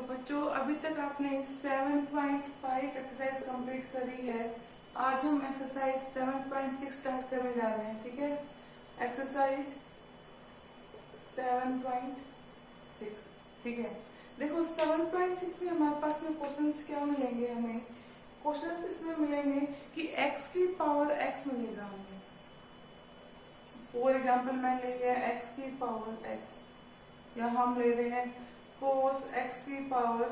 बच्चों अभी तक आपने 7.5 एक्सरसाइज कंप्लीट करी है। आज हम एक्सरसाइज 7.6 स्टार्ट करने जा रहे हैं। ठीक है, एक्सरसाइज 7.6। ठीक है, देखो 7.6 में हमारे पास में क्वेश्चंस क्या मिलेंगे हमें। क्वेश्चंस इसमें मिलेंगे कि x की पावर x मिलेगा हमें। फॉर एग्जाम्पल मैं ले लिया x की पावर x, या हम ले रहे हैं cos x की पावर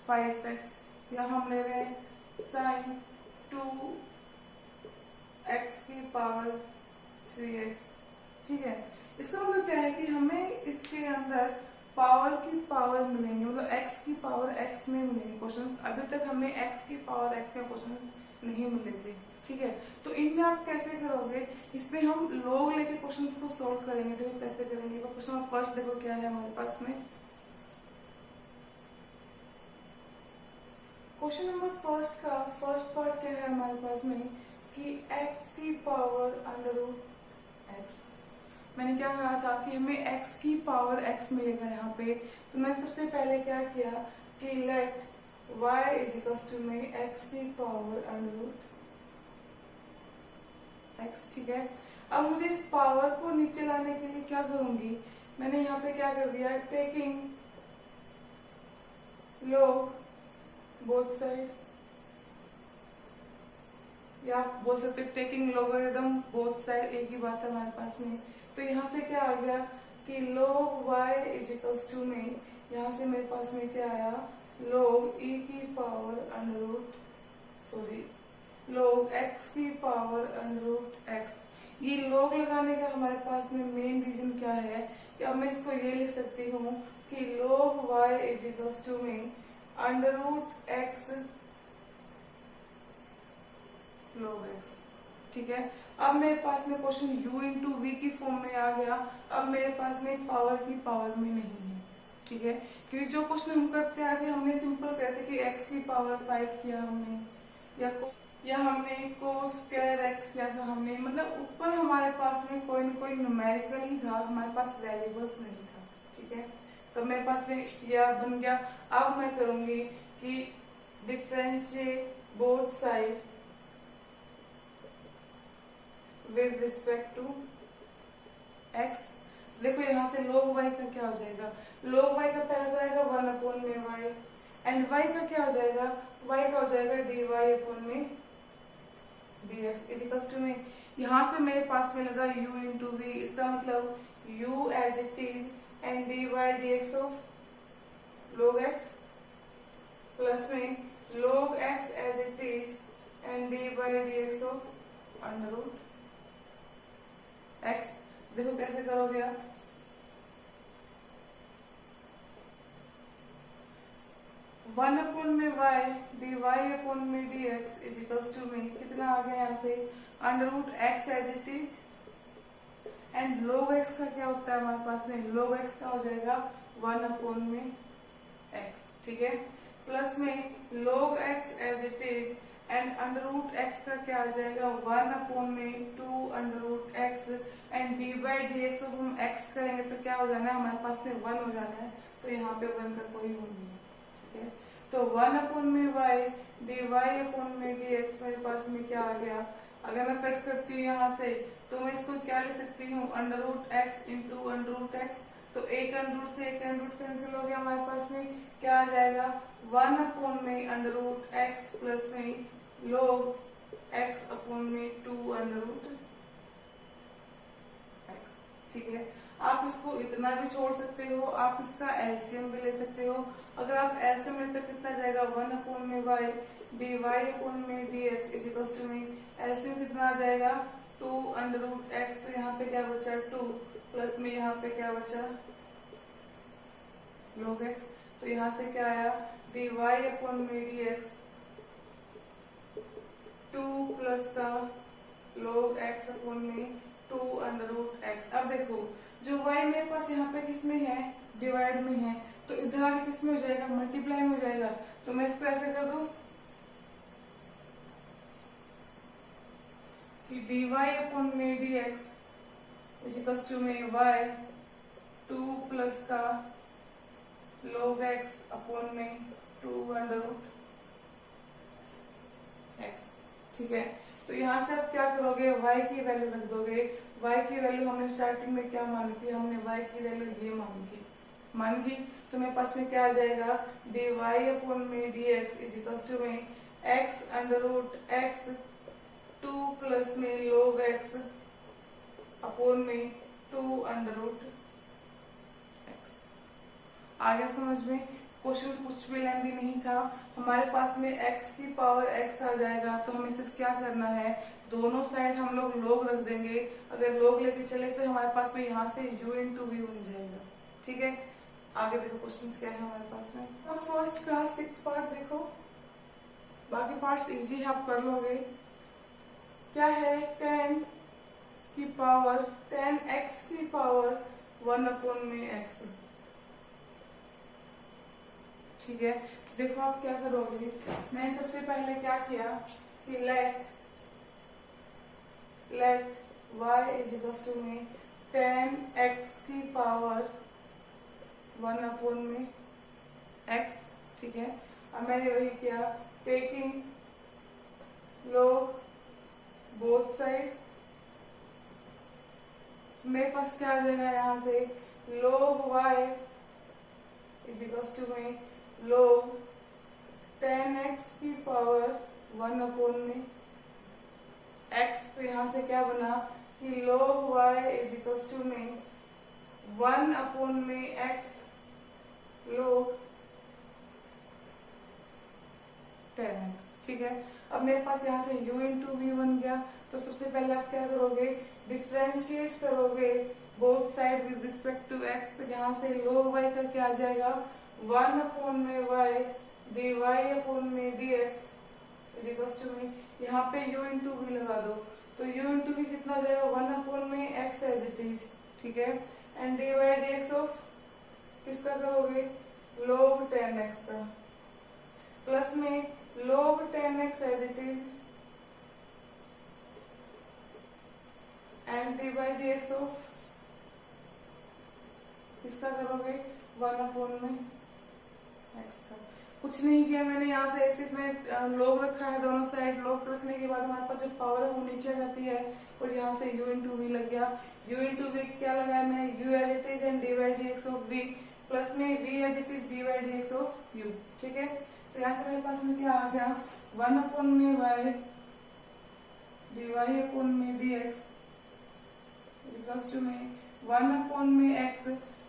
5x, या हम ले रहे हैं sin 2x की पावर 3x। ठीक है, इसका मतलब क्या है कि हमें इसके अंदर पावर की पावर मिलेंगे, मतलब x की पावर x में मिलेंगे क्वेश्चन। अभी तक हमें x की पावर x में क्वेश्चन नहीं मिले थे। ठीक है, तो इनमें आप कैसे करोगे, इसमें हम लोग लेके क्वेश्चन को सोल्व करेंगे। देखो कैसे करेंगे। क्वेश्चन फर्स्ट देखो क्या है हमारे पास में। क्वेश्चन नंबर फर्स्ट का फर्स्ट पार्ट क्या है हमारे पास में कि x की पावर अंडर रूट x। मैंने क्या कहा था कि हमें x की पावर x मिलेगा यहाँ पे। तो मैं सबसे पहले क्या किया कि लेट y इजिकल्स टू में x की पावर अंडर रूट x। ठीक है, अब मुझे इस पावर को नीचे लाने के लिए क्या करूंगी, मैंने यहाँ पे क्या कर दिया, टेकिंग log बोथ साइड, या आप बोल सकते हो टेकिंग लॉगरिथम बोथ साइड, एक ही बात है हमारे पास में। तो यहाँ से क्या आ गया कि log y इजिकल्स टू में, यहाँ से मेरे पास में क्या आया, log e की power under root log x की पावर अंडर रूट x। ये log लगाने का हमारे पास में मेन रीजन क्या है कि अब मैं इसको ये लिख सकती हूँ कि log y इजिकल्स टू में under root x log x। ठीक है, अब मेरे पास में क्वेश्चन u इंटू वी की फॉर्म में आ गया। अब मेरे पास में पावर की पावर में नहीं है। ठीक है, क्योंकि जो क्वेश्चन हम करते आगे हमने सिंपल कहते कि x की पावर 5 किया हमने, या हमने cos स्क्वायर x किया था हमने, मतलब ऊपर हमारे पास में कोई न कोई न्यूमेरिकल ही था, हमारे पास वेरिएबल्स नहीं था। ठीक है, तो मेरे पास में यह बन गया। अब मैं करूंगी कि differentiate both side with respect to x। देखो यहाँ से log y का क्या हो जाएगा, log y का पहला तो आएगा 1 अपॉन में y, एंड y का क्या हो जाएगा, y का हो जाएगा dy अपॉन में dx इजिकल्स टू में, यहाँ से मेरे पास में लगा u इंटू वी, इसका मतलब u as it is and dy dx of log x, plus में log x as it is and dy dx of under root x। देखो कैसे करोगे आप, वन अपॉन में y dy अपॉन में dx इजिकल्स to में कितना आ गया यहाँ से under root x as it is, and log x का क्या होता है हमारे पास में, log x का हो जाएगा 1 अपॉन में x। ठीक है, प्लस में log x as it is and under root x का क्या आ जाएगा 1 अपॉन में 2 under root x, and d by d x हम x करेंगे तो क्या हो जाना है हमारे पास में 1 हो जाना है, तो यहाँ पे 1 का कोई वो नहीं है। ठीक है, तो 1 अपॉन में y डी वाई अपॉन में डी एक्स मेरे पास में क्या आ गया। अगर मैं कट करती हूँ यहाँ से तो मैं इसको क्या ले सकती हूँ, under root x into under root x, तो एक अंडर रूट से एक अंडर रूट कैंसिल हो गया, हमारे पास में क्या आ जाएगा 1 अपॉन में अंडर रूट एक्स प्लस में log x अपॉन में 2 अंडर रूट x। ठीक है, आप इसको इतना भी छोड़ सकते हो, आप इसका एलसीएम भी ले सकते हो। अगर आप एलसीएम लेते तो कितना जाएगा 1 अपॉन में y डी वाई अपॉन में डी एक्स इजिकल्स टू में एलसीएम कितना आ जाएगा 2 अंडर रूट x। तो यहाँ पे क्या बचा 2, प्लस में यहाँ पे क्या बचा log x, तो यहाँ से क्या आया डी वाई अपॉन में डी एक्स 2 प्लस का log x अपॉन में 2 अंडर रूट x। अब देखो जो y मेरे पास यहाँ पे किस में है, डिवाइड में है, तो इधर आगे किस में हो जाएगा, मल्टीप्लाई में हो जाएगा। तो मैं इसको ऐसे कर दूं कि dy अपॉन में dx इजिकल्स टू में y 2 प्लस का log x अपॉन में 2 अंडर रूट x। ठीक है, तो यहाँ से आप क्या करोगे, y की वैल्यू रख दोगे। y की वैल्यू हमने स्टार्टिंग में क्या मानी थी, हमने y की वैल्यू ये मान ली, तो मेरे पास में क्या आ जाएगा, dy अपॉन में dx इज इक्वल्स टू में x under root x 2 plus में log x अपॉन में 2 अंडर रूट x। आगे समझ में, क्वेश्चन कुछ भी लेंदी नहीं था, हमारे पास में x की पावर x आ जाएगा, तो हमें सिर्फ क्या करना है, दोनों साइड हम लोग log रख देंगे। अगर log लेके चले फिर हमारे पास में यहाँ से u इंटू वी बन जाएगा। ठीक है, आगे देखो क्वेश्चन क्या है हमारे पास में। अब फर्स्ट का 6 पार्ट देखो, बाकी पार्ट्स इजी है, आप कर लोगे। क्या है, 10 की पावर 10x की पावर 1 अपॉन में x। ठीक है, देखो आप क्या करोगे, मैंने सबसे पहले क्या किया कि let y is equals to में 10x की पावर 1 अपॉन में x। ठीक है, अब मैंने वही किया, टेकिंग log बोथ साइड, मेरे पास क्या आ जाएगा, यहाँ से log y is equals to में log 10x की पावर 1 अपॉन में x। तो यहाँ से क्या बना कि log y is equals to में 1 अपॉन में x log 10x। ठीक है, अब मेरे पास यहाँ से u इंटू वी बन गया, तो सबसे पहले आप क्या करोगे, डिफ्रेंशिएट करोगे both side with respect to x। तो यहाँ से log y का क्या आ जाएगा, 1 अपॉन में y dy अपॉन में dx इज इक्वल्स टू में, यहाँ पे u इंटू वी लगा दो, तो u इंटू वी कितना जाएगा, 1 अपॉन में x एज इट इज। ठीक है, एंड dy dx ऑफ किसका करोगे, log 10x का, प्लस में log 10x as it is and dy dx of किसका करोगे, 1 अपॉन में x का। कुछ नहीं किया मैंने, यहाँ से सिर्फ मैं log रखा है दोनों साइड, log रखने के बाद हमारे पास जो पावर है वो नीचे जाती है, और यहाँ से u इंटू वी लग गया। u इंटू वी क्या लगाया मैं, u as it is and dy dx of v, plus में v as it is dy dx of u। ठीक है, तो यहाँ से मेरे पास में क्या आ गया, 1 अपॉन में y dy अपॉन में dx इक्वल्स टू में 1 अपॉन में x,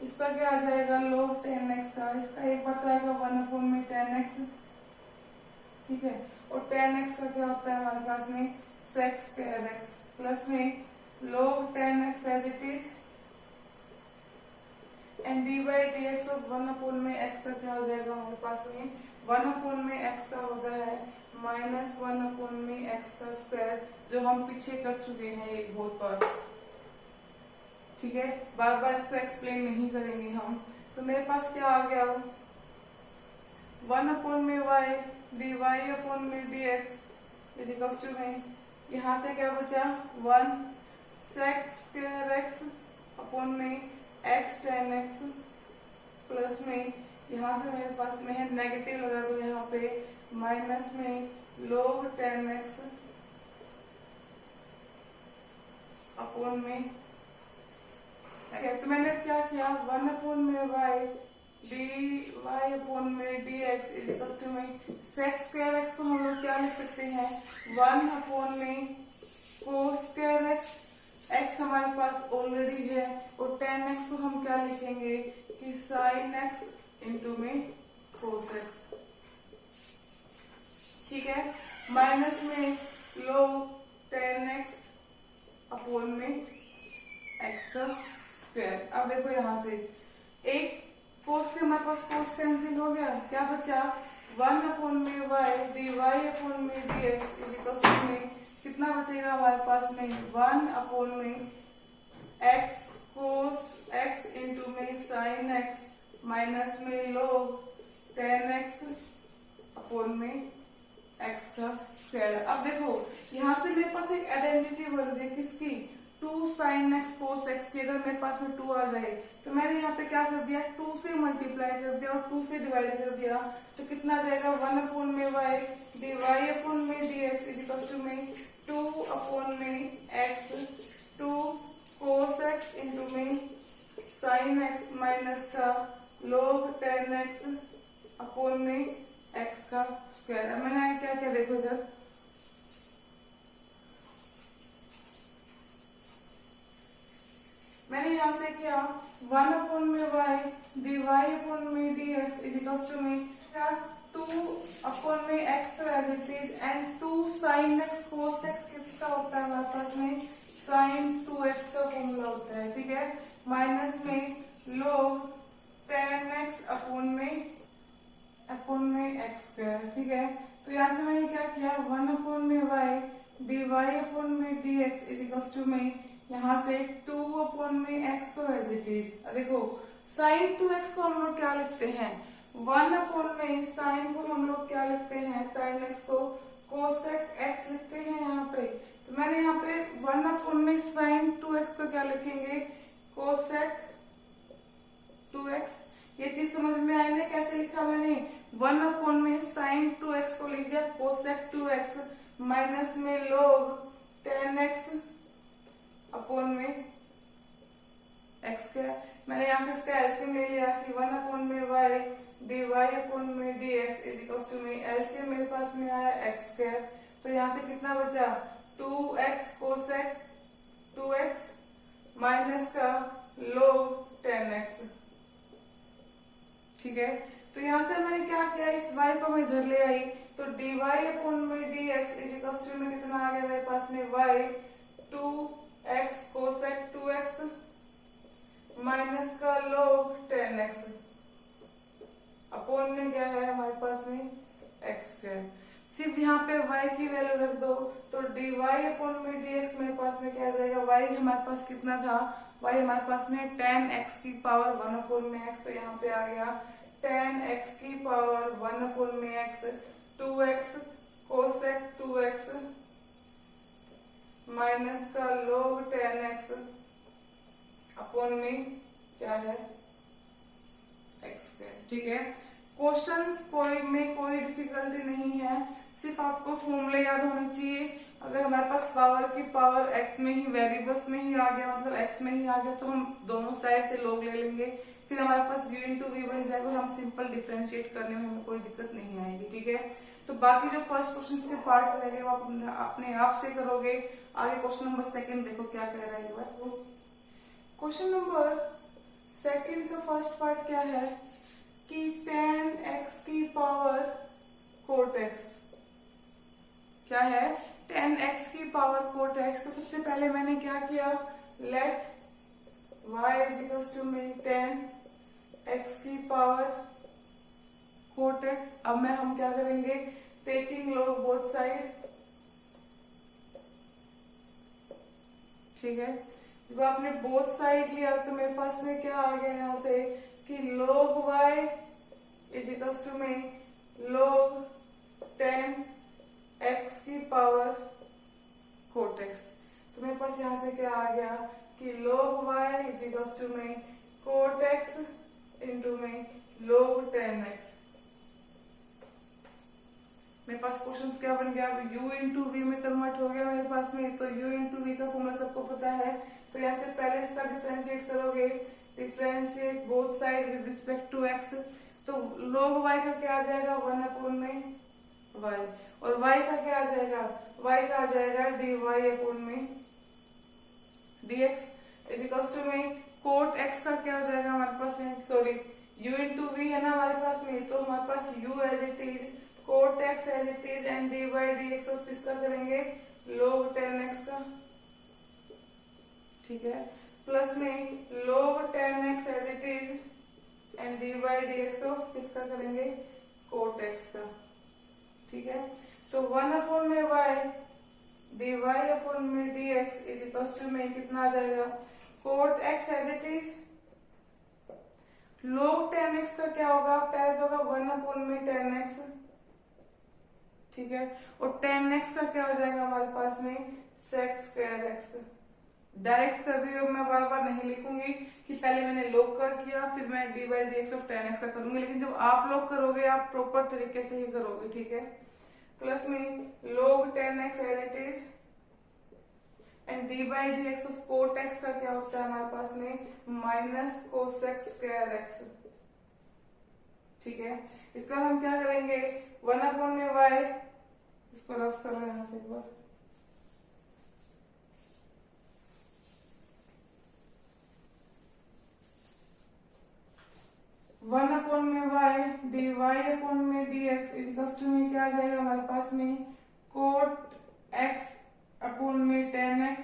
इसका क्या आ जाएगा, log 10x का, इसका एक बार तो आएगा 1 अपॉन में 10x। ठीक है, और 10x का क्या होता है हमारे पास में sec स्क्वायर x, प्लस में log 10x as it is and dy dx of 1 upon में x का क्या हो जाएगा हमारे पास में, 1 अपॉन में x का होता है माइनस 1 अपॉन में x का स्क्वायर, जो हम पीछे कर चुके हैं एक बहुत बार। ठीक है, बार बार इसको एक्सप्लेन नहीं करेंगे हम। तो मेरे पास क्या आ गया, 1 अपॉन में y dy अपॉन में dx इज इक्वल्स टू में, यहाँ से क्या बचा 1 sec स्क्वायर x अपॉन में x tan x, प्लस में यहाँ से मेरे पास में है नेगेटिव लगा दो यहाँ पे, माइनस में log 10x अपॉन में। तो मैंने क्या किया, 1 अपॉन में y dy अपॉन में dx इज इक्वल्स टू में sec स्क्वायर x को हम लोग क्या लिख सकते हैं, 1 अपॉन में cos स्क्वायर x, x हमारे पास ऑलरेडी है, और 10x को हम क्या लिखेंगे कि sin x इंटू में cos x। ठीक है, माइनस में log 10x अपॉन में x का स्क्वायर। अब देखो यहाँ से एक cos से हमारे पास cos कैंसिल हो गया, क्या बचा 1 अपॉन में y dy अपॉन में dx इज इक्वल टू में कितना बचेगा हमारे पास में 1 अपॉन में x cos x इंटू में sin x माइनस में log 10x अपॉन में x का स्क्वायर। अब देखो यहाँ से मेरे पास एक आइडेंटिटी बन गई किसकी, 2 sin x cos x की। अगर मेरे पास में 2 आ जाए तो मैंने यहाँ पे क्या कर दिया, 2 से मल्टीप्लाई कर दिया और 2 से डिवाइड कर दिया तो कितना आ जाएगा 1 अपॉन में वाई डी वाई अपॉन में d x is equal to में 2 अपॉन में एक्स 2 कोस एक्स इंटू में साइन एक्स माइनस का log 10x अपॉन में x का स्क्वायर। अब मैंने क्या क्या देखो इधर मैंने यहां से किया 1 अपॉन में y dy अपॉन में dx इज इक्वल टू में 2 अपॉन में x तो as it is and 2 sin x cos x किसका होता है हमारे पास में sin 2x का फॉर्मूला होता है, ठीक है, माइनस में log 10x अपॉन में x स्क्वायर, ठीक है। तो यहाँ से मैंने क्या किया 1 अपॉन में y dy अपॉन में dx इज इक्वल टू में यहाँ से 2 अपॉन में x तो एज इट इज। देखो sin 2x को हम लोग क्या लिखते हैं 1 अपॉन में sin को हम लोग क्या लिखते हैं sin x को cosec x लिखते हैं यहाँ पे। तो मैंने यहाँ पे 1 अपॉन में sin 2x को क्या लिखेंगे cosec 2x। ये चीज समझ में आई ना कैसे लिखा मैंने 1 अपॉन में sin 2x को लिख दिया cosec 2x माइनस में log 10x अपॉन में x स्क्वायर। मैंने यहाँ से इसका एलसीएम ले लिया कि 1 अपॉन में y dy अपॉन में dx इज इक्वल टू में एलसीएम मेरे पास में आया x स्क्वायर। तो यहाँ से कितना बचा 2x cosec 2x माइनस का log 10x, ठीक है। तो यहाँ से मैंने क्या किया इस y को मैं इधर ले आई तो dy अपॉन में dx इज इक्वल टू में कितना आ गया मेरे पास में y 2x cosec 2x minus का log 10x अपॉन में क्या है हमारे पास में x स्क्वायर। सिर्फ यहाँ पे y की वैल्यू रख दो तो dy अपॉन में dx मेरे पास में क्या आ जाएगा y हमारे पास कितना था y हमारे पास में 10x की पावर 1 अपॉन में x। तो यहाँ पे आ गया 10x की पावर 1 अपॉन में x 2x cosec 2x minus का log 10x अपॉन में क्या है x स्क्वायर, ठीक है। क्वेश्चन कोई डिफिकल्टी नहीं है, सिर्फ आपको फॉर्मूले याद होने चाहिए। अगर हमारे पास पावर की पावर x में ही वेरिएबल्स में ही आ गया मतलब x में ही आ गया तो हम दोनों साइड से log ले लेंगे, फिर हमारे पास u इंटू वी बन जाएगा और हम सिंपल डिफरेंशिएट करने में हमें कोई दिक्कत नहीं आएगी, ठीक है। तो बाकी जो फर्स्ट क्वेश्चन के पार्ट रहेंगे वो आप अपने आप से करोगे। आगे क्वेश्चन नंबर 2 देखो क्या कह रहा है एक बार। क्वेश्चन नंबर 2 का फर्स्ट पार्ट क्या है कि 10x की पावर कोट x क्या है 10x की पावर कोट x। तो सबसे पहले मैंने क्या किया let y is equal to में 10x की पावर कोट x। अब हम क्या करेंगे टेकिंग log बोथ साइड, ठीक है। जब आपने बोथ साइड लिया तो मेरे पास में क्या आ गया यहाँ से कि log y is equal to में log 10x की पावर कोट x। तो मेरे पास यहाँ से क्या आ गया कि log y is equal to में कोट x इंटू में log 10x। मेरे पास क्वेश्चन क्या बन गया अब u इंटू वी में कन्वर्ट हो गया मेरे पास में। तो u इंटू वी का फॉर्मूला सबको पता है। तो यहाँ से पहले इसका डिफरेंशिएट करोगे differentiate both side with respect to x। तो log y का क्या आ जाएगा 1 अपॉन में y और y का क्या आ जाएगा y का आ जाएगा dy अपॉन में dx इज इक्वल टू में कोट x का क्या हो जाएगा हमारे पास में सॉरी u इंटू वी है ना हमारे पास में। तो हमारे पास u as it is cot x as it is and dy dx और किसका करेंगे log 10x का, ठीक है, प्लस में log 10x as it is and dy dx of किसका करेंगे कोट x का, ठीक है। तो 1 अपॉन में y dy अपॉन में dx इज इक्वल टू में कितना आ जाएगा cot x as it is log 10x का क्या होगा पहले तो होगा 1 अपॉन में 10x, ठीक है, और 10x का क्या हो जाएगा हमारे पास में sec स्क्वायर x डायरेक्ट कर रही हूँ, मैं बार बार नहीं लिखूंगी कि पहले मैंने log का किया फिर मैं dy dx of tan x का करूंगी, लेकिन जब आप लोग करोगे आप प्रॉपर तरीके से ही करोगे, ठीक है। प्लस में log tan x as it is and dy dx of cot x का क्या होता है हमारे पास में minus cos x square x, ठीक है। इसका हम क्या करेंगे 1 में y, इसको रफ कर लो यहाँ से एक बार, 1 में y dy में dx इज में क्या आ जाएगा हमारे पास में कोट x अपॉन में tan x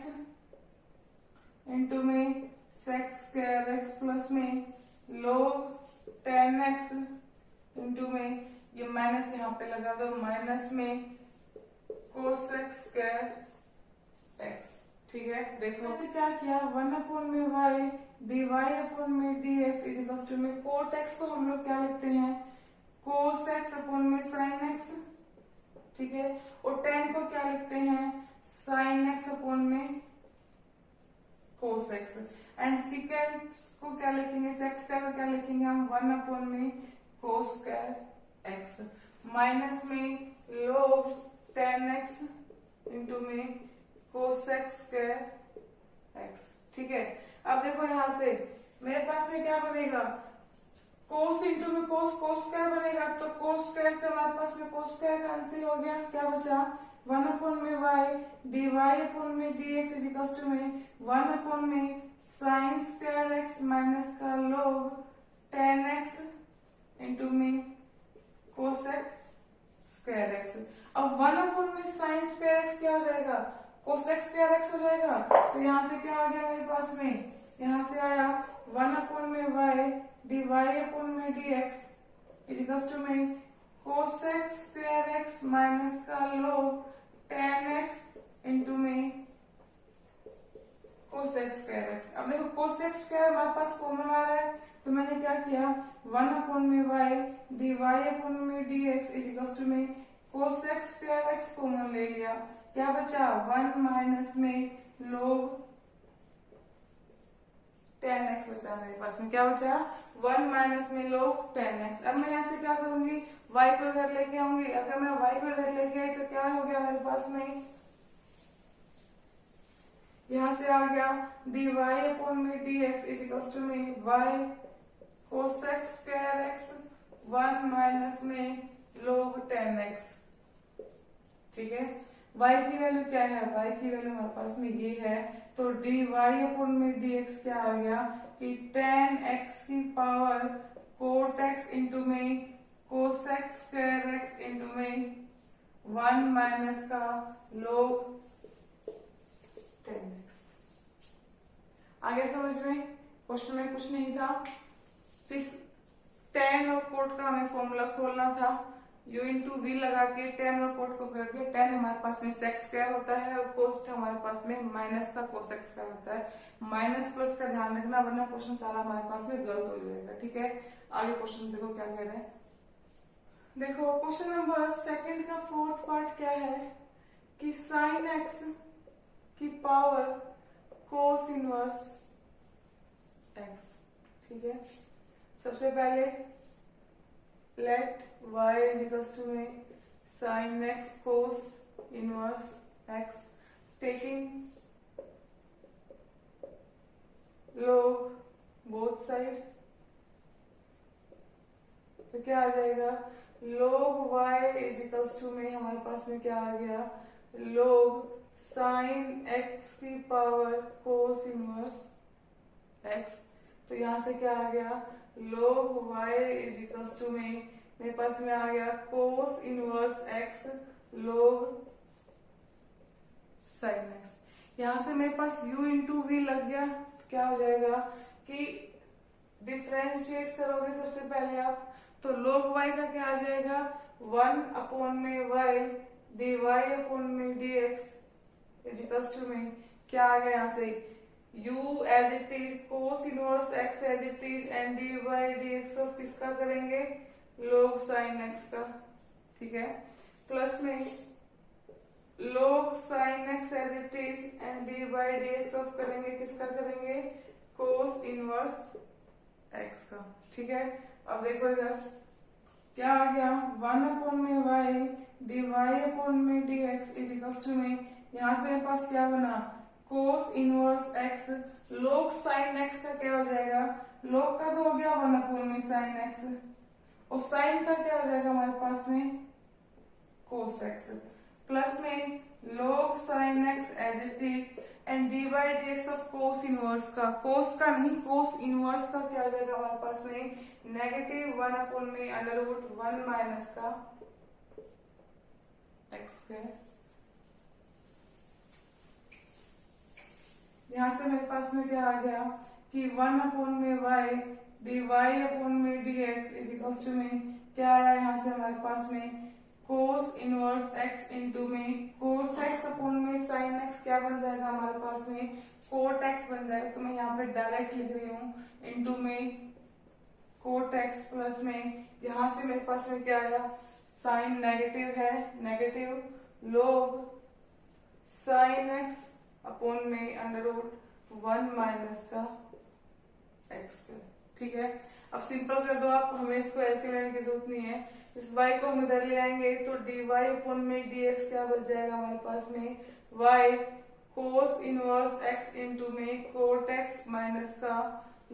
इंटू में sec स्क्वायर x प्लस में log tan x इंटू में ये माइनस यहाँ पे लगा दो माइनस में cos x स्क्वायर x, ठीक है। देखो इससे क्या किया 1 में y dy अपॉन में dx इज में कोट x को हम लोग क्या लिखते हैं cos x अपॉन में sin x, ठीक है। और tan को क्या लिखते हैं sin x अपॉन में cos x, एंड secant को क्या लिखेंगे sec स्क्वायर को क्या लिखेंगे हम 1 में cos स्क्वायर x माइनस में log tan x इंटू में cos x स्क्वायर x, ठीक है। अब देखो यहाँ से मेरे पास में क्या बनेगा cos इंटू में cos स्क्वायर बनेगा, तो cos स्क्वायर से हमारे पास में cos स्क्वायर कैंसिल हो गया, क्या बचा 1 में y dy अपॉन में dx इज इक्वल टू में 1 में sin स्क्वायर x माइनस का log tan x इंटू में cos x स्क्वायर x। अब 1 में sin स्क्वायर x क्या हो जाएगा cos x स्क्वायर x हो जाएगा, तो यहाँ से क्या आ गया मेरे पास में, यहाँ से आया 1 में y dy अपॉन में dx इज इक्वल टू में cos x square x minus का log tan x इंटू में cos x स्क्वायर x। अब देखो cos x स्क्वायर हमारे पास कॉमन आ रहा है, तो मैंने क्या किया 1 में y dy अपॉन में dx इज इक्वल टू में cos x square x common ले लिया, क्या बचा 1 माइनस में log tan x बचा मेरे पास में, क्या बचा 1 माइनस में log tan x। अब मैं यहाँ से क्या करूंगी y को इधर लेके आऊंगी, अगर मैं y को इधर लेके आई तो क्या हो गया मेरे पास में, यहाँ से आ गया dy अपॉन में dx इज इक्वल टू में y cos x square x 1 minus में log tan x, ठीक है। y की वैल्यू क्या है, y की वैल्यू हमारे पास में ये है, तो dy अपॉन में dx क्या आ गया कि tan x की पावर cot x इंटू में cos x square x into में 1 माइनस का log tan x। आगे समझ में, क्वेश्चन में कुछ नहीं था, सिर्फ tan और cot का हमें फॉर्मूला खोलना था, u इंटू वी लगा के tan और cot को करके, tan हमारे पास में sec स्क्वायर होता है और cos हमारे पास में माइनस का cos x स्क्वायर होता है, माइनस प्लस का ध्यान रखना वरना क्वेश्चन सारा हमारे पास में गलत हो जाएगा, ठीक है। आगे क्वेश्चन देखो क्या कह रहे हैं, देखो क्वेश्चन नंबर सेकंड का फोर्थ पार्ट क्या है कि sin x की पावर cos इनवर्स x, ठीक है। सबसे पहले let y is equal to में sin x cos inverse x taking log both side, तो क्या आ जाएगा log y is equal to में हमारे पास में क्या आ गया log sin x की पावर cos इनवर्स x, तो यहां से क्या आ गया log y is equal to में मेरे पास में आ गया cos inverse x log sin x, यहां से मेरे पास u इंटू वी लग गया, तो क्या हो जाएगा कि डिफ्रेंशिएट करोगे सबसे पहले आप, तो log y का क्या आ जाएगा 1 अपॉन में y dy अपॉन में dx इज इक्वल टू में क्या आ गया यहाँ से u as it is cos inverse x as it is and dy dx of किसका करेंगे log sin x का, ठीक है। प्लस में log sin x as it is and d by d x of करेंगे किसका करेंगे, कोस इनवर्स x का। ठीक है, अब देखो इधर क्या आ गया, 1/y dy अपॉन में dx इज इक्वल्स टू में, यहाँ से मेरे पास क्या बना, cos inverse x। log sin x का क्या हो जाएगा, log का तो हो गया 1/sin x, और sin का क्या हो जाएगा हमारे पास में, कोस x, प्लस में log sin x as it is and d by d x of cos inverse का, कोस का नहीं कोस इनवर्स का क्या हो जाएगा हमारे पास में, -1 में √1 माइनस का एक्स स्क्वायर। यहाँ से मेरे पास में क्या आ गया कि 1 में y dy अपॉन में dx इज इक्वल्स टू में क्या आया, यहाँ से हमारे पास में कोस इनवर्स x इंटू में कोस x अपॉन में साइन x क्या बन जाएगा हमारे पास में, कोट x बन जाएगा। तो मैं यहाँ पे डायरेक्ट लिख रही हूँ इंटू में कोट x प्लस में यहाँ से मेरे पास में क्या आया, साइन नेगेटिव है, negative log sine x upon में √1 माइनस का x। ठीक है, अब सिंपल कर दो आप, हमें इसको ऐसे लेने की जरूरत नहीं है। इस y को हम इधर ले आएंगे तो dy अपॉन में dx क्या बच जाएगा हमारे पास में, y cos inverse x into में कोट x माइनस का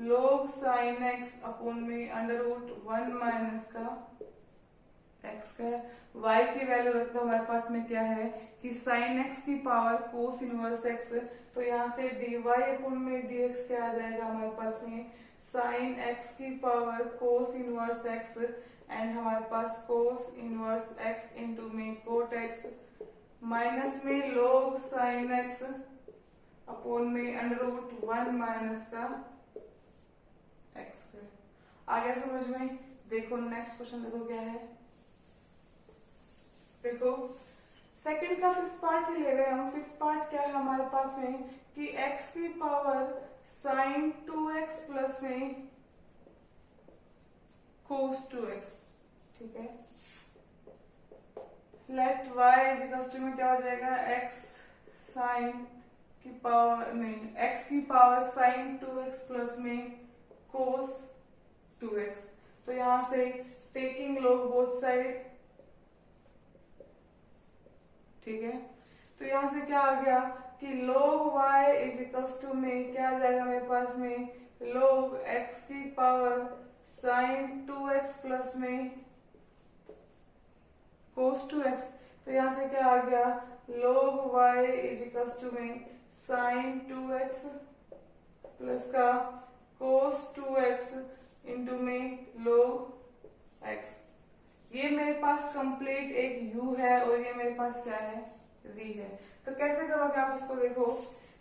log साइन x अपॉन में √1 माइनस का x स्क्वायर। y की वैल्यू रख दो, हमारे पास में क्या है कि साइन x की पावर कोस इनवर्स x, तो यहाँ से dy अपॉन में dx क्या आ जाएगा हमारे पास में, साइन x की power cos inverse x and हमारे पास कोस इनवर्स x इंटू में कोट x माइनस में log साइन x अपॉन में √1 माइनस का x स्क्वायर। आ गया समझ में। देखो नेक्स्ट क्वेश्चन देखो क्या है, देखो सेकंड का फिफ्थ पार्ट ही ले रहे हैं हम। फिफ्थ पार्ट क्या है हमारे पास में कि x की पावर साइन 2x प्लस में कोस 2x। ठीक है, let y is equals to में क्या हो जाएगा, x साइन की पावर में x की पावर साइन 2x प्लस में कोस 2x। तो यहां से टेकिंग log बोथ साइड। ठीक है, तो यहां से क्या आ गया कि log y is equals to में क्या आ जाएगा मेरे पास में, log x की पावर साइन 2x प्लस में कोस 2x। तो यहां से क्या आ गया, log y is equals to में साइन 2x प्लस का कोस 2x इंटू में log x। ये मेरे पास कंप्लीट एक u है और ये मेरे पास क्या है, v है। तो कैसे करोगे आप इसको, देखो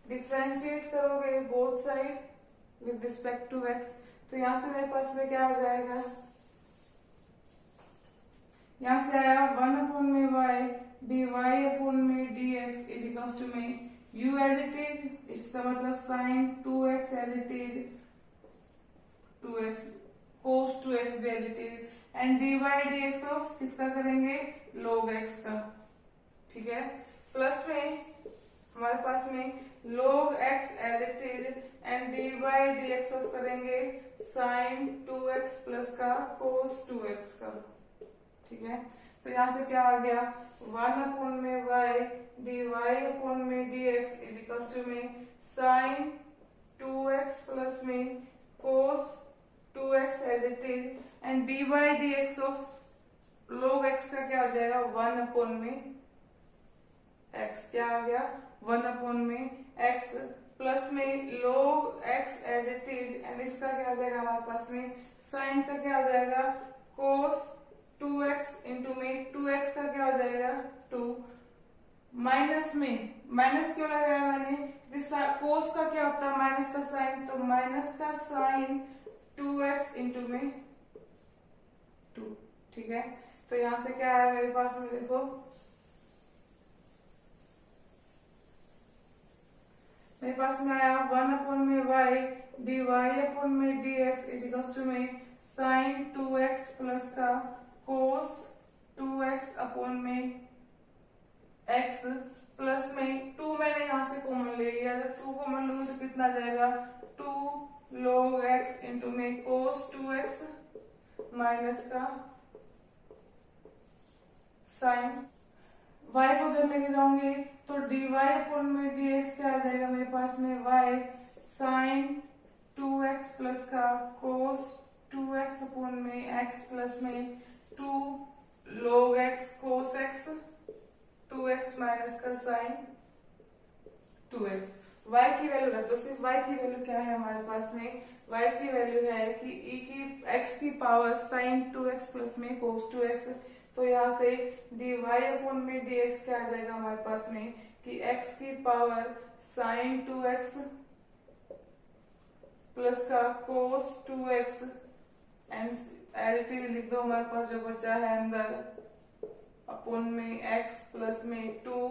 डिफ्रेंशिएट करोगे both side with respect to x। तो यहाँ से मेरे पास में क्या आ जाएगा, यहाँ से आया 1 में y dy अपॉन में dx इज इक्वल्स टू में u एज इट इज, इसका मतलब sine 2x as it is 2x cos 2x भी as it is and dy dx of किसका करेंगे, log x का। ठीक है, प्लस में हमारे पास में log x as it is and dy dx of करेंगे साइन 2x प्लस का कोस 2x का। ठीक है, तो यहाँ से क्या आ गया, 1 में y dy अपॉन में dx इज इक्वल्स टू में साइन 2x प्लस में cos 2x as it is and dy dx of log x का क्या आ जाएगा, 1 में x। क्या आ गया, 1 में x प्लस में log x as it is and इसका क्या आ जाएगा हमारे पास में, साइन का क्या आ जाएगा, कोस 2x इंटू में 2x का क्या हो जाएगा 2 माइनस में, माइनस क्यों लगाया मैंने, कोस का क्या होता है माइनस का साइन, तो माइनस का साइन 2x इंटू में 2। ठीक है, तो यहां से क्या आया मेरे पास में, देखो मेरे पास में आया 1 में y dy अपॉन में dx इज इक्वल्स टू में साइन 2x प्लस का कोस 2x अपॉन में एक्स प्लस में 2 मैंने यहाँ से कॉमन ले लिया, जब 2 कॉमन लूंगी तो कितना जाएगा 2 log x इंटू में cos 2x माइनस का साइन, y को उधर लेके जाऊंगी तो dy अपॉन में dx क्या आ जाएगा मेरे पास में y साइन 2x प्लस का cos 2x अपॉन में x प्लस में 2 log x cos x 2x minus का साइन 2x। y की वैल्यू रख दो, सिर्फ y की वैल्यू क्या है हमारे पास में, y की वैल्यू है कि e की x की पावर साइन 2x प्लस में cos 2x, तो यहाँ से dy अपॉन में dx क्या आ जाएगा हमारे पास में कि x की पावर साइन 2x प्लस का cos 2x and as it is लिख दो हमारे पास जो बचा है अंदर अपॉन में x प्लस में 2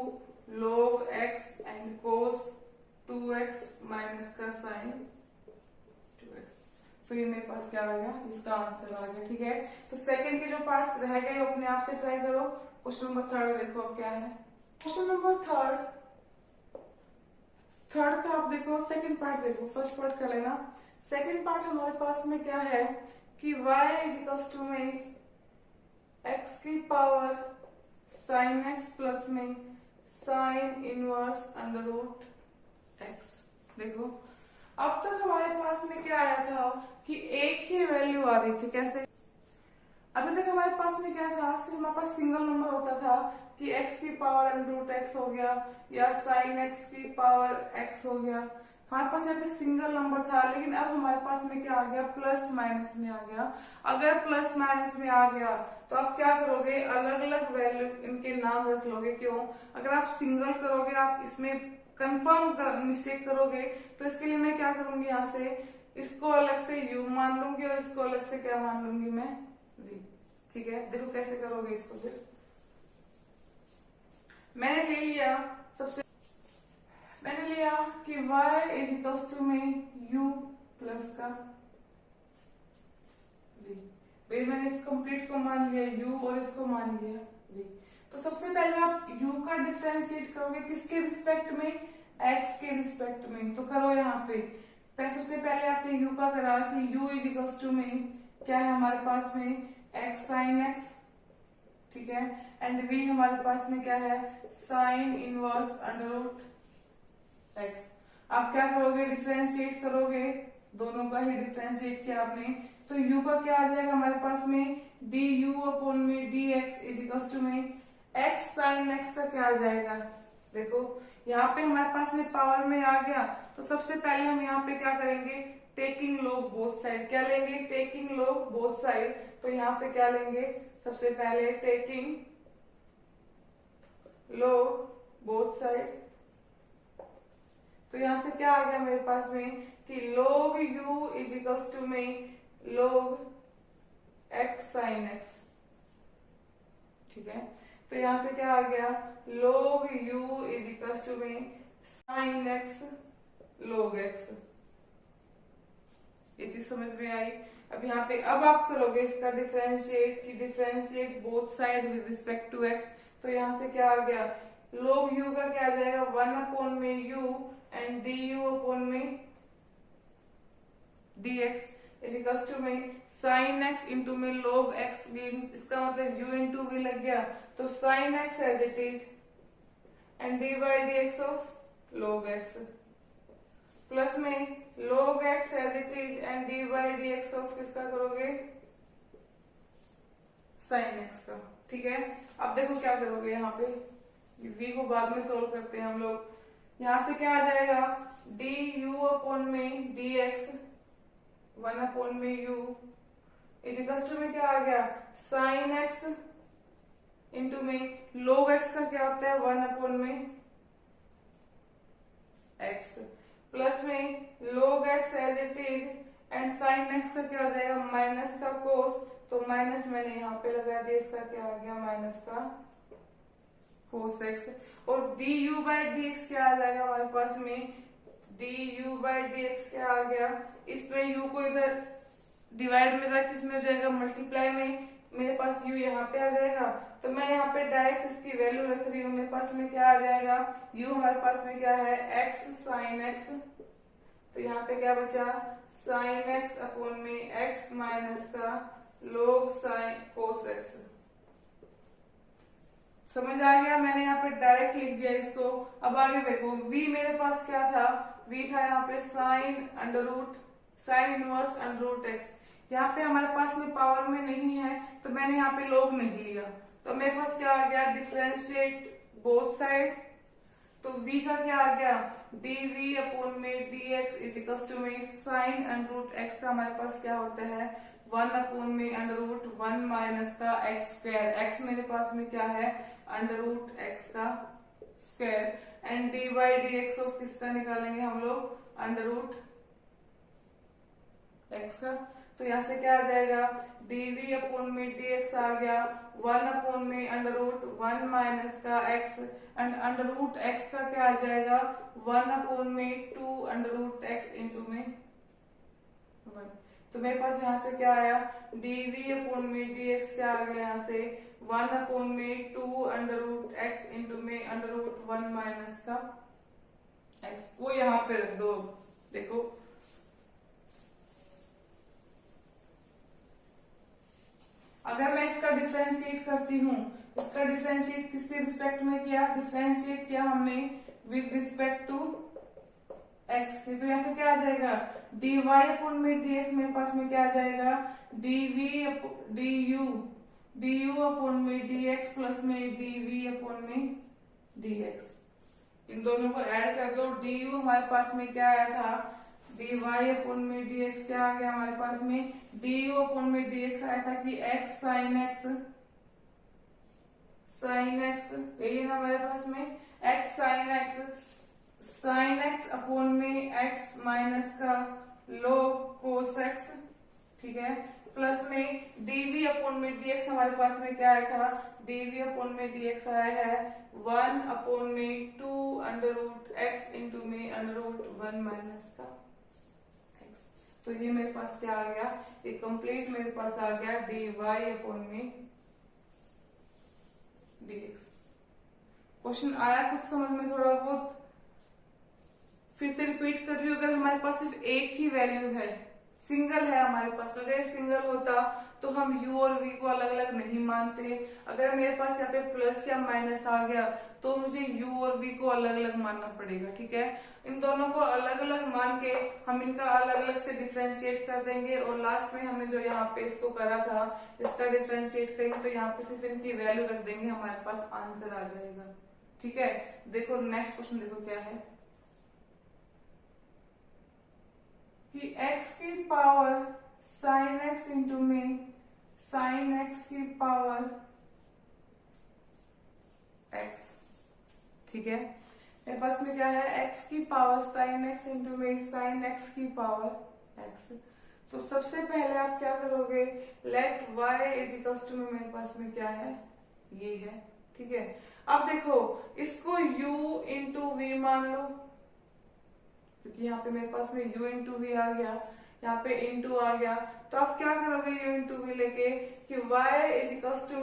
log x and cos 2x minus का साइन 2x। तो ये मेरे पास क्या आ गया, इसका आंसर आ गया। ठीक है, तो सेकंड के जो पार्ट्स रह गए वो अपने आप से ट्राई करो। क्वेश्चन नंबर थर्ड देखो अब क्या है। क्वेश्चन नंबर थर्ड का आप देखो, सेकंड पार्ट देखो, फर्स्ट पार्ट कर लेना। सेकंड पार्ट हमारे पास में क्या है कि y इज इक्वल्स टू में x की पावर साइन x प्लस में sine inverse under root x। देखो अब तक हमारे पास में क्या आया था कि एक ही वैल्यू आ रही थी, कैसे, अभी तक हमारे पास में क्या था, सिर्फ हमारे पास सिंगल नंबर होता था कि x की पावर अंडर रूट x हो गया या साइन x की पावर x हो गया, हमारे पास यहाँ पे सिंगल नंबर था। लेकिन अब हमारे पास में क्या आ गया, प्लस माइनस में आ गया। अगर प्लस माइनस में आ गया तो आप क्या करोगे, अलग अलग वैल्यू इनके नाम रख लोगे। क्यों, अगर आप सिंगल करोगे आप इसमें कंफर्म मिस्टेक करोगे, तो इसके लिए मैं क्या करूंगी, यहाँ से इसको अलग से u मान लूंगी और इसको अलग से क्या मान लूंगी मैं, v। ठीक है, देखो कैसे करोगे इसको। फिर मैंने ले लिया, सबसे मैंने लिया कि y इज इक्वल्स टू में u प्लस का v। भाई मैंने इस कंप्लीट को मान लिया u और इसको मान लिया v। तो सबसे पहले आप u का डिफरेंशिएट करोगे किसके रिस्पेक्ट में, x के रिस्पेक्ट में। तो करो यहाँ पे सबसे पहले आपने u का करा कि u इज इक्वल्स टू में क्या है हमारे पास में x साइन x, ठीक है, एंड v हमारे पास में क्या है sine inverse under root x। आप क्या करोगे, डिफरेंशिएट करोगे, दोनों का ही डिफरेंशिएट किया आपने, तो u का क्या आ जाएगा हमारे पास में du अपॉन में dx इज इक्वल्स टू में x साइन x का क्या आ जाएगा। देखो यहाँ पे हमारे पास में पावर में आ गया, तो सबसे पहले हम यहाँ पे क्या करेंगे, टेकिंग लॉग बोथ साइड, क्या लेंगे, टेकिंग लॉग बोथ साइड। तो यहाँ पे क्या लेंगे, सबसे पहले टेकिंग लॉग बोथ साइड। तो यहाँ से क्या आ गया मेरे पास में कि log u is equals to में log x साइन x। ठीक है, तो यहाँ से क्या आ गया, log u is equals to में साइन x log x। ये चीज समझ में आई। अब यहाँ पे अब आप करोगे इसका डिफरेंशिएट कि differentiate both side with respect to x। तो यहाँ से क्या आ गया, log u का क्या आ जाएगा 1 अपॉन में u एंड du अपॉन में dx इज इक्वल्स टू में साइन x इंटू में log x v। इसका मतलब u इंटू v लग गया, तो sine x as it is and dy dx of log x plus में log x as it is and dy dx of किसका करोगे, साइन x का। ठीक है, अब देखो क्या करोगे, यहाँ पे v को बाद में सोल्व करते हैं हम लोग। यहाँ से क्या आ जाएगा, du अपॉन में dx 1 अपॉन में u इज इक्वल्स टू में क्या आ गया, साइन x इंटू में log x का क्या होता है 1 अपॉन में x प्लस में log x as it is and sine x का क्या हो जाएगा माइनस का कोस। तो माइनस मैंने यहाँ पे लगा दिया, इसका क्या आ गया माइनस का कोस x। और du बाय dx क्या आ जाएगा हमारे पास में, du बाय dx क्या आ गया, इसमें u को इधर डिवाइड में था, किसमें हो जाएगा मल्टीप्लाई में, मेरे पास u यहाँ पे आ जाएगा, तो मैं यहाँ पे डायरेक्ट इसकी वैल्यू रख रही हूँ। मेरे पास में क्या आ जाएगा, u हमारे पास में क्या है x साइन x, तो यहाँ पे क्या बचा साइन x अपॉन में x माइनस का log साइन कोस x। समझ आ गया, मैंने यहाँ पे डायरेक्ट लिख दिया इसको। अब आगे देखो v मेरे पास क्या था, v था यहाँ पे sine under root sine inverse under root x। यहाँ पे हमारे पास में पावर में नहीं है तो मैंने यहाँ पे log नहीं लिया, तो मेरे पास क्या आ गया डिफरेंशिएट बोथ साइड। तो v का क्या आ गया dv अपॉन में dx इज इक्वल टू में साइन अंडर रूट x का हमारे पास क्या होता है 1 अपॉन में अंडर रूट 1 माइनस का x स्क्वायर। x मेरे पास में क्या है अंडर रूट x का square and dy dx of किसका निकालेंगे हम लोग अंडर रूट x का। तो यहाँ से क्या आ जाएगा dv अपॉन में dx आ गया 1 अपॉन में अंडर रूट 1 माइनस का x and under root x का क्या आ जाएगा 1 अपॉन में 2 अंडर रूट x इंटू में 1। तो मेरे पास यहाँ से क्या आया dv अपॉन में dx क्या आ गया यहाँ से 1 अपॉन में 2 अंडर रूट x इंटू में अंडर रूट 1 माइनस का x। वो यहाँ पे रख दो। देखो अगर मैं इसका डिफरेंशिएट करती हूँ, इसका डिफरेंशिएट किसके रिस्पेक्ट में किया, डिफरेंशिएट किया हमने विद रिस्पेक्ट टू x के। तो यहाँ से क्या आ जाएगा dy अपॉन में dx मेरे पास में क्या आ जाएगा du अपॉन में dx प्लस में dv अपॉन में dx। इन दोनों को ऐड कर दो। du हमारे पास में क्या आया था dy अपॉन में dx क्या आ गया हमारे पास में du अपॉन में dx आया था कि x साइन x यही है ना हमारे पास में x साइन x अपॉन में x माइनस का log cos x, ठीक है, प्लस में dv अपॉन में dx हमारे पास में क्या आया था dv अपॉन में dx आया है 1 अपॉन में 2 अंडर रूट x इंटू में अंडर रूट 1 माइनस का x। तो ये मेरे पास क्या आ गया, ये कंप्लीट मेरे पास आ गया dy अपॉन में dx। क्वेश्चन आया कुछ समझ में थोड़ा बहुत, फिर से रिपीट कर रही हूँ। अगर हमारे पास सिर्फ एक ही वैल्यू है, सिंगल है हमारे पास, अगर सिंगल होता तो हम u और v को अलग अलग नहीं मानते। अगर मेरे पास यहाँ पे प्लस या माइनस आ गया तो मुझे u और v को अलग अलग मानना पड़ेगा, ठीक है। इन दोनों को अलग अलग मान के हम इनका अलग अलग से डिफरेंशिएट कर देंगे और लास्ट में हमने जो यहाँ पे इसको करा था इसका डिफरेंशिएट करेंगे तो यहाँ पे सिर्फ इनकी वैल्यू रख देंगे, हमारे पास आंसर आ जाएगा, ठीक है। देखो नेक्स्ट क्वेश्चन देखो क्या है कि x की पावर साइन x इंटू में साइन x की पावर x, ठीक है। मेरे पास में क्या है x की पावर साइन x इंटू में साइन x की पावर x। तो सबसे पहले आप क्या करोगे let y is equals to में मेरे पास में क्या है ये है, ठीक है। अब देखो इसको u इंटू वी मान लो, क्योंकि यहाँ पे मेरे पास में u इंटू वी आ गया, यहाँ पे इंटू आ गया। तो आप क्या करोगे u इंटू वी लेके कि y इज इक्वल्स टू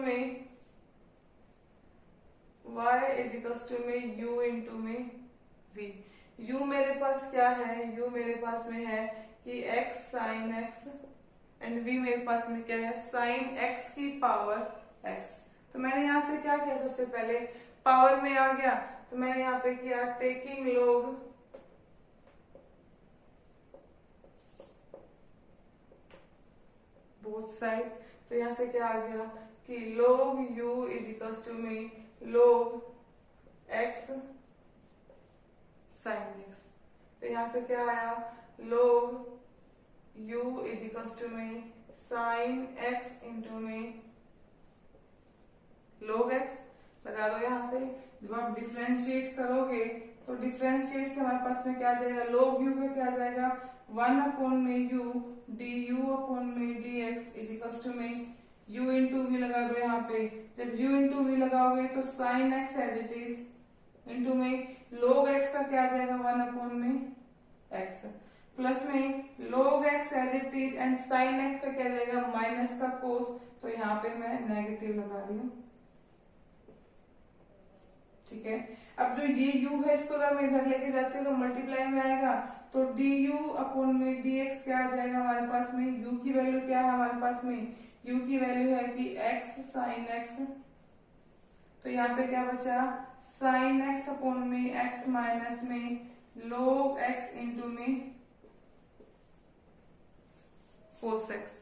में u इंटू में v। u मेरे पास क्या है, u मेरे पास में है कि x sine x and v मेरे पास में क्या है साइन x की पावर x। तो मैंने यहाँ से क्या किया, सबसे पहले पावर में आ गया तो मैंने यहाँ पे किया टेकिंग log बोथ साइड। तो यहाँ से क्या आ गया कि log u is equals to में log x साइन x। तो यहाँ से क्या आया log u is equals to में साइन x इंटू में log x लगा दो। यहाँ से जब आप डिफरेंशिएट करोगे तो डिफरेंशिएट से हमारे पास में क्या आ जाएगा log u का क्या आ जाएगा 1 अपॉन में u du अपॉन में dx इज इक्वल्स टू में u इंटू वी लगा दो। यहाँ पे जब u इंटू वी लगाओगे तो sine x as it is into में log x का क्या आ जाएगा 1 अपॉन में x प्लस में log x as it is and sine x का क्या आ जाएगा माइनस का कोस। तो यहाँ पे मैं नेगेटिव लगा रही हूँ। ठीक है, अब जो ये u है इसको अगर मैं इधर लेके जाती हूँ तो मल्टीप्लाई में आएगा, तो du अपॉन में dx क्या आ जाएगा हमारे पास में, u की वैल्यू क्या है हमारे पास में, u की वैल्यू है कि x साइन x, तो यहाँ पे क्या बचा, साइन x अपॉन में x माइनस में log x इंटू में कोस x।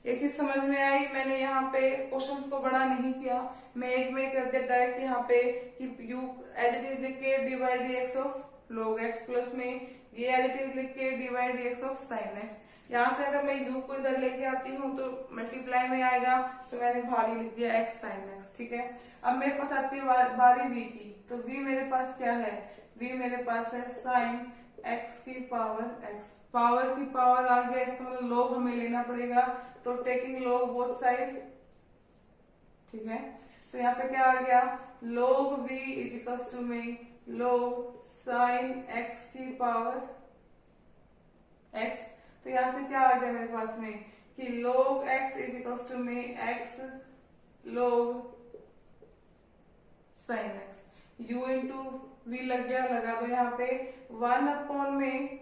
ये चीज समझ में आई। मैंने यहाँ पे क्वेश्चंस को बड़ा नहीं किया, मैं एक में कर दिया डायरेक्ट यहाँ पे कि u एज इट इज लिख के dy dx of log x plus में ये एज इट इज लिख के dy dx of sine x। यहाँ से अगर मैं u को इधर लेके आती हूँ तो मल्टीप्लाई में आएगा, तो मैंने भारी लिख दिया x साइन x। ठीक है, अब मेरे पास आती है बारी v की, तो v मेरे पास क्या है, v मेरे पास है साइन x की पावर x, पावर की पावर आ गया, इसका मतलब log हमें लेना पड़ेगा, तो टेकिंग log बोथ साइड। ठीक है, तो यहाँ पे क्या आ गया, log v इजिकल्स टू में log साइन x की पावर x, तो यहाँ से क्या आ गया मेरे पास में कि log x इजिकल्स टू में x log sine x, u इंटू v लग गया, लगा दो यहाँ पे 1 अपॉन में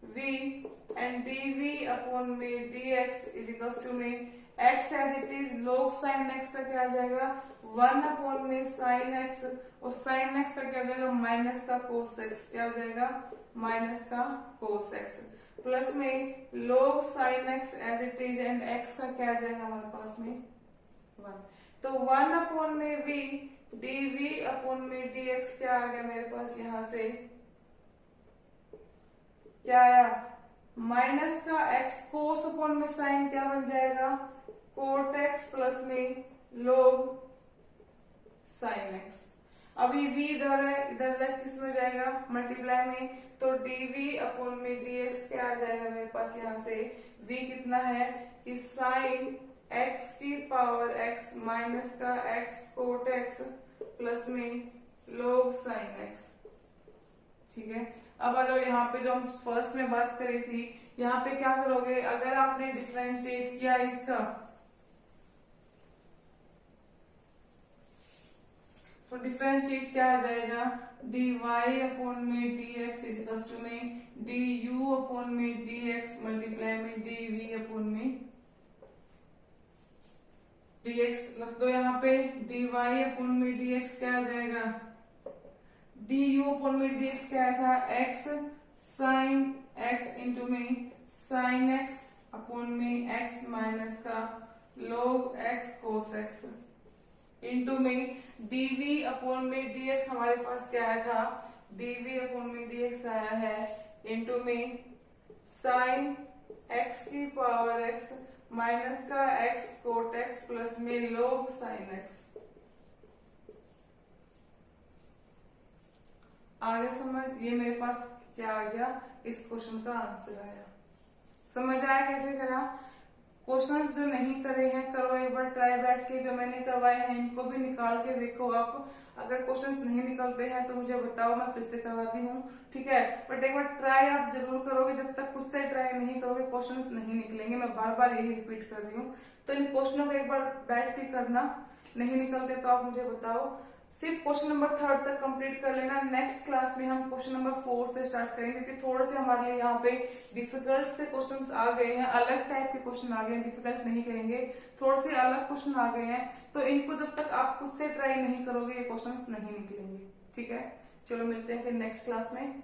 v एंड dv अपॉन में dx इजिकल्स टू में x as it is log sine x का क्या आ जाएगा 1 अपॉन में साइन x, और साइन x का क्या आ जाएगा माइनस का कोस x, क्या हो जाएगा माइनस का कोस x, प्लस में log sine x as it is and x का क्या आ जाएगा हमारे पास में 1, तो 1 अपॉन में v dv अपॉन में dx क्या आ गया मेरे पास, यहाँ से क्या आया माइनस का x कोस अपॉन में साइन क्या बन जाएगा कोट x प्लस में log साइन x। अभी v इधर है, इधर जाए किस में जाएगा मल्टीप्लाई में, तो dv अपॉन में dx क्या आ जाएगा मेरे पास, यहाँ से v कितना है कि साइन x की पावर x माइनस का x कोट x प्लस में log साइन x। ठीक है, अब आ जाओ यहाँ पे जो हम फर्स्ट में बात करी थी, यहाँ पे क्या करोगे, अगर आपने डिफरेंशिएट किया इसका, तो डिफरेंशिएट क्या आ जाएगा dy अपॉन में dx इजिकल्स टू में du अपॉन में dx मल्टीप्लाई में dv अपॉन में dx रख दो यहाँ पे, dy अपॉन में dx क्या आ जाएगा du अपॉन में dx क्या था x साइन x इंटू में साइन x अपॉन में x माइनस का log x कोस x इंटू में dv अपॉन में dx हमारे पास क्या आया था, dv अपॉन में dx आया है इंटू में साइन x की पावर x माइनस का x कोट x प्लस में log साइन x। आगे समझ, ये मेरे पास क्या आ गया, इस क्वेश्चन का आंसर आया। समझ आया कैसे करा, क्वेश्चंस जो नहीं करे हैं करो एक बार ट्राई बैठ के, जो मैंने करवाए हैं इनको भी निकाल के देखो आप, अगर क्वेश्चंस नहीं निकलते हैं तो मुझे बताओ, मैं फिर से करवाती हूँ। ठीक है, बट एक बार ट्राई आप जरूर करोगे, जब तक खुद से ट्राई नहीं करोगे क्वेश्चंस नहीं निकलेंगे, मैं बार बार यही रिपीट कर रही हूँ। तो इन क्वेश्चनों को एक बार बैठ के करना, नहीं निकलते तो आप मुझे बताओ। सिर्फ क्वेश्चन नंबर 3 तक कंप्लीट कर लेना, नेक्स्ट क्लास में हम क्वेश्चन नंबर 4 से स्टार्ट करेंगे, क्योंकि थोड़े से हमारे लिए यहाँ पे डिफिकल्ट से क्वेश्चंस आ गए हैं, अलग टाइप के क्वेश्चन आ गए हैं, डिफिकल्ट नहीं करेंगे, थोड़े से अलग क्वेश्चन आ गए हैं, तो इनको जब तक आप खुद से ट्राई नहीं करोगे ये क्वेश्चन नहीं निकलेंगे। ठीक है, चलो मिलते हैं फिर नेक्स्ट क्लास में।